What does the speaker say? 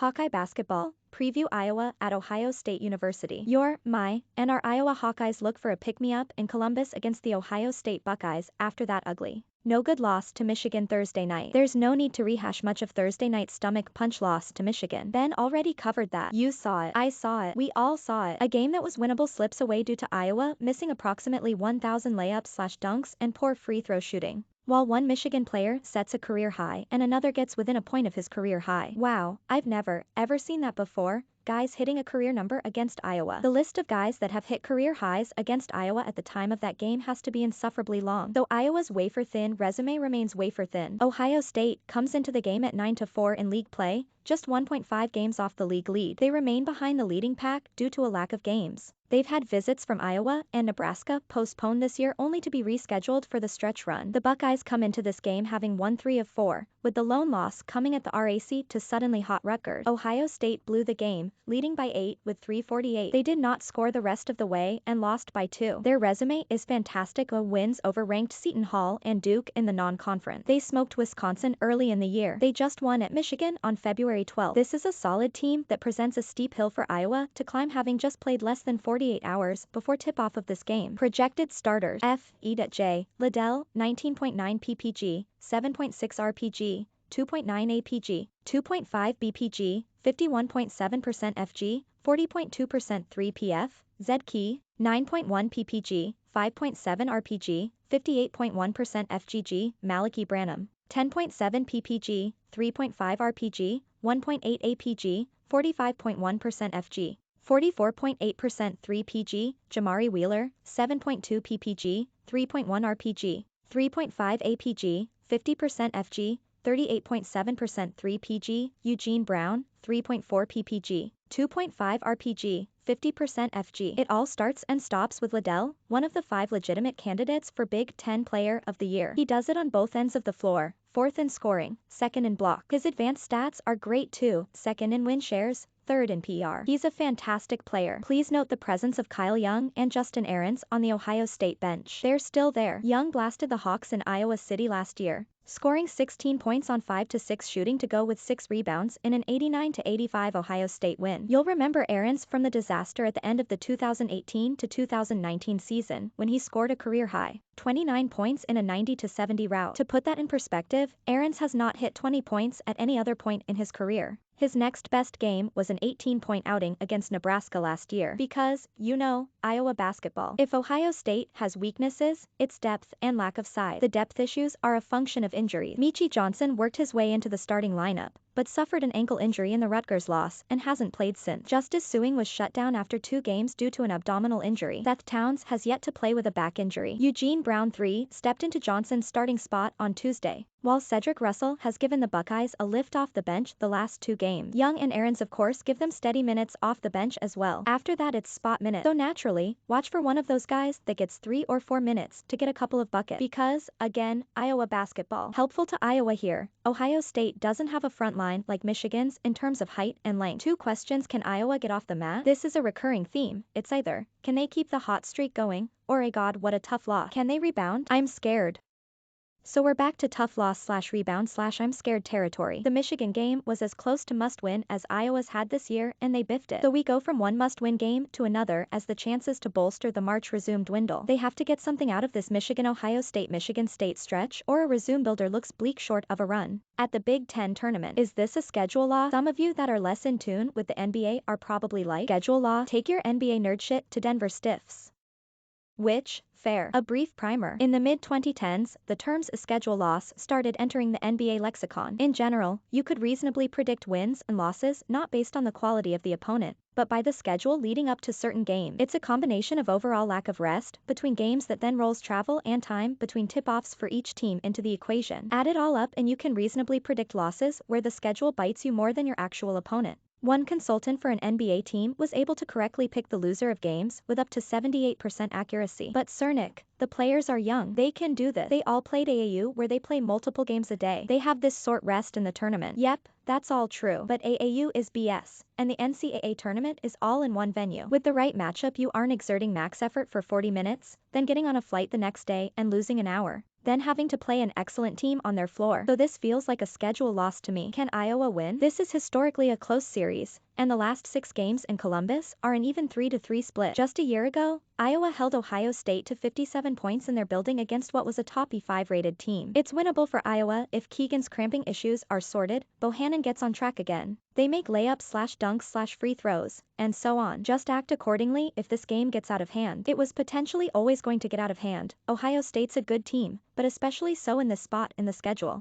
Hawkeye basketball, preview Iowa at Ohio State University. And our Iowa Hawkeyes look for a pick-me-up in Columbus against the Ohio State Buckeyes after that ugly, no good loss to Michigan Thursday night. There's no need to rehash much of Thursday night's stomach punch loss to Michigan. Ben already covered that. You saw it. I saw it. We all saw it. A game that was winnable slips away due to Iowa missing approximately 1,000 layups/dunks and poor free throw shooting, while one Michigan player sets a career high and another gets within a point of his career high. Wow, I've never, ever seen that before. Guys hitting a career number against Iowa. The list of guys that have hit career highs against Iowa at the time of that game has to be insufferably long. Though Iowa's wafer-thin resume remains wafer-thin, Ohio State comes into the game at 9-4 in league play, just 1.5 games off the league lead. They remain behind the leading pack due to a lack of games. They've had visits from Iowa and Nebraska postponed this year only to be rescheduled for the stretch run. The Buckeyes come into this game having won 3 of 4, with the lone loss coming at the RAC to suddenly hot Rutgers. Ohio State blew the game, leading by 8 with 3:48. They did not score the rest of the way and lost by 2. Their resume is fantastic with wins over ranked Seton Hall and Duke in the non-conference. They smoked Wisconsin early in the year. They just won at Michigan on February 12. This is a solid team that presents a steep hill for Iowa to climb, having just played less than 48 hours before tip-off of this game. Projected starters: J. Liddell, 19.9 ppg, 7.6 rpg, 2.9 apg, 2.5 bpg, 51.7% fg, 40.2% 3pf, Key, 9.1 ppg, 5.7 rpg, 58.1% fgg, Malachi Branham, 10.7 ppg, 3.5 rpg, 1.8 apg, 45.1% fg, 44.8% 3pg, Jamari Wheeler, 7.2 ppg, 3.1 rpg, 3.5 apg, 50% fg, 38.7% 3pg, Eugene Brown, 3.4 ppg, 2.5 rpg, 50% fg. It all starts and stops with Liddell, one of the 5 legitimate candidates for Big Ten Player of the Year. He does it on both ends of the floor, 4th in scoring, 2nd in block. His advanced stats are great too, 2nd in win shares, 3rd in PR. He's a fantastic player. Please note the presence of Kyle Young and Justin Ahrens on the Ohio State bench. They're still there. Young blasted the Hawks in Iowa City last year, scoring 16 points on 5-6 shooting to go with 6 rebounds in an 89-85 Ohio State win. You'll remember Ahrens from the disaster at the end of the 2018-2019 season when he scored a career high 29 points in a 90-70 rout. To put that in perspective, Ahrens has not hit 20 points at any other point in his career. His next best game was an 18-point outing against Nebraska last year. Because, Iowa basketball. If Ohio State has weaknesses, it's depth and lack of size. The depth issues are a function of injuries. Meechie Johnson worked his way into the starting lineup, but suffered an ankle injury in the Rutgers loss and hasn't played since. Justice Sueing was shut down after 2 games due to an abdominal injury. Seth Towns has yet to play with a back injury. Eugene Brown III stepped into Johnson's starting spot on Tuesday, while Cedric Russell has given the Buckeyes a lift off the bench the last 2 games. Young and Ahrens of course give them steady minutes off the bench as well. After that it's spot minutes. So naturally, watch for one of those guys that gets 3 or 4 minutes to get a couple of buckets. Because, again, Iowa basketball. Helpful to Iowa here, Ohio State doesn't have a front line like Michigan's in terms of height and length. 2 questions: can Iowa get off the mat? This is a recurring theme. It's either, can they keep the hot streak going, or God what a tough loss. Can they rebound? I'm scared. So we're back to tough loss/rebound/I'm scared territory. The Michigan game was as close to must-win as Iowa's had this year and they biffed it. So we go from one must-win game to another as the chances to bolster the March resume dwindle. They have to get something out of this Michigan-Ohio State-Michigan State stretch or a resume builder looks bleak short of a run at the Big Ten tournament. Is this a schedule loss? Some of you that are less in tune with the NBA are probably like, schedule loss? Take your NBA nerd shit to Denver Stiffs. Which, fair. A brief primer. In the mid-2010s, the terms schedule loss started entering the NBA lexicon. In general, you could reasonably predict wins and losses not based on the quality of the opponent, but by the schedule leading up to certain games. It's a combination of overall lack of rest between games that then rolls travel and time between tip-offs for each team into the equation. Add it all up and you can reasonably predict losses where the schedule bites you more than your actual opponent. One consultant for an NBA team was able to correctly pick the loser of games with up to 78% accuracy. But SirNick, the players are young. They can do this. They all played AAU where they play multiple games a day. They have this sort rest in the tournament. Yep, that's all true. But AAU is BS, and the NCAA tournament is all in one venue. With the right matchup you aren't exerting max effort for 40 minutes, then getting on a flight the next day and losing an hour. then having to play an excellent team on their floor. So this feels like a schedule loss to me. Can Iowa win? This is historically a close series, and the last 6 games in Columbus are an even 3-3 split. Just a year ago, Iowa held Ohio State to 57 points in their building against what was a top E5 rated team. It's winnable for Iowa if Keegan's cramping issues are sorted, Bohannon gets on track again, they make layups/dunks/free throws, and so on. Just act accordingly if this game gets out of hand. It was potentially always going to get out of hand. Ohio State's a good team, but especially so in this spot in the schedule.